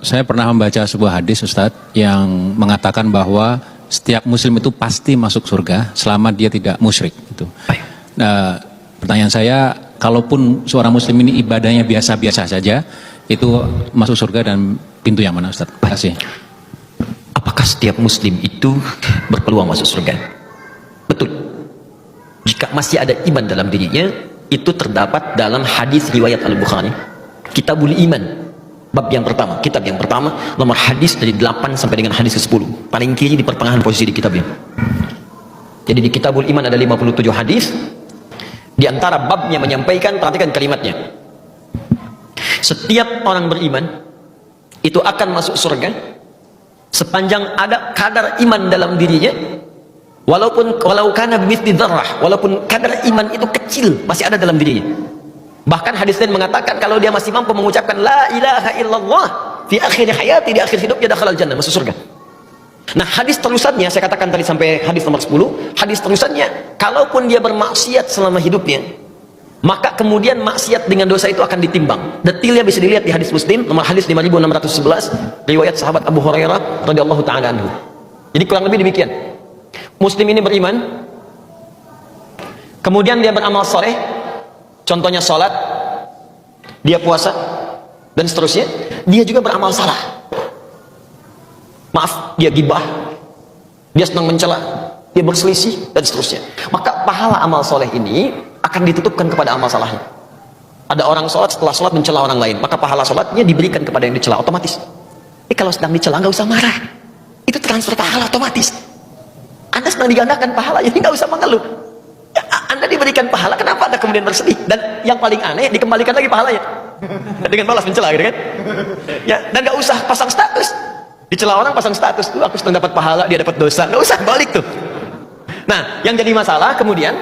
Saya pernah membaca sebuah hadis, Ustadz, yang mengatakan bahwa setiap muslim itu pasti masuk surga selama dia tidak musyrik. Gitu. Nah, pertanyaan saya, kalaupun seorang muslim ini ibadahnya biasa-biasa saja, itu masuk surga dan pintu yang mana, Ustadz? Terima kasih. Apakah setiap muslim itu berpeluang masuk surga? Betul. Jika masih ada iman dalam dirinya, itu terdapat dalam hadis riwayat Al-Bukhari, Kitabul Iman, bab yang pertama, kitab yang pertama, nomor hadis dari 8 sampai dengan hadis ke-10, paling kiri di pertengahan posisi di kitabnya. Jadi di Kitabul Iman ada 57 hadis. Di antara babnya menyampaikan, perhatikan kalimatnya, setiap orang beriman itu akan masuk surga sepanjang ada kadar iman dalam dirinya, walau kana bimithli dzarrah, walaupun kadar iman itu kecil masih ada dalam dirinya. Bahkan hadis lain mengatakan kalau dia masih mampu mengucapkan la ilaha illallah fi akhir hayati, di akhir hidupnya, dakhalal jannah, masuk surga. Nah, hadis terusannya saya katakan tadi sampai hadis nomor 10, hadis terusannya, kalaupun dia bermaksiat selama hidupnya, maka kemudian maksiat dengan dosa itu akan ditimbang. Detailnya bisa dilihat di hadis Muslim nomor hadis 5611, riwayat sahabat Abu Hurairah radhiyallahu taala anhu. Jadi kurang lebih demikian. Muslim ini beriman, kemudian dia beramal soleh, contohnya sholat, dia puasa, dan seterusnya. Dia juga beramal salah, maaf, dia gibah, dia senang mencela, dia berselisih, dan seterusnya. Maka pahala amal soleh ini akan ditutupkan kepada amal salahnya. Ada orang sholat, setelah sholat mencela orang lain, maka pahala sholatnya diberikan kepada yang dicela otomatis. Kalau sedang dicela nggak usah marah, itu transfer pahala otomatis. Anda sedang digandakan pahalanya, nggak usah mengeluh. Ya, Anda diberikan pahala, kenapa Anda kemudian bersedih? Dan yang paling aneh, dikembalikan lagi pahalanya dengan balas mencela, gitu kan? Ya, dan nggak usah pasang status. Dicela orang pasang status, tuh aku sedang dapat pahala, dia dapat dosa, nggak usah balik tuh. Nah, yang jadi masalah kemudian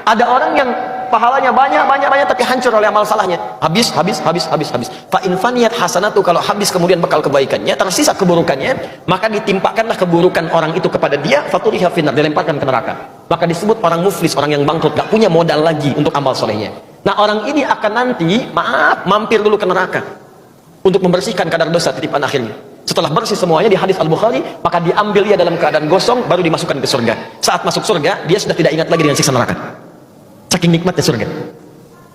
ada orang yang pahalanya banyak tapi hancur oleh amal salahnya, habis. Fa in faniyat hasanatu, kalau habis kemudian bekal kebaikannya, tersisa keburukannya, maka ditimpakanlah keburukan orang itu kepada dia, faturiha finnar, dilemparkan ke neraka. Maka disebut orang muflis, orang yang bangkrut, gak punya modal lagi untuk amal solehnya. Nah, orang ini akan nanti mampir dulu ke neraka untuk membersihkan kadar dosa titipan akhirnya. Setelah bersih semuanya di hadis Al-Bukhari, maka diambil ia dalam keadaan gosong, baru dimasukkan ke surga. Saat masuk surga, dia sudah tidak ingat lagi dengan siksa neraka, saking nikmatnya surga.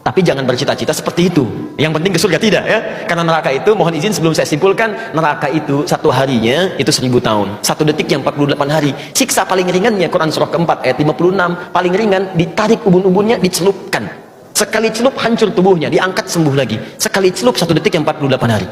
Tapi jangan bercita-cita seperti itu. Yang penting ke surga, tidak ya. Karena neraka itu, mohon izin sebelum saya simpulkan, neraka itu satu harinya itu 1000 tahun, satu detiknya 48 hari. Siksa paling ringannya, Quran surah keempat ayat 56, paling ringan, ditarik ubun-ubunnya, dicelupkan. Sekali celup hancur tubuhnya, diangkat sembuh lagi. Sekali celup 1 detik yang 48 hari.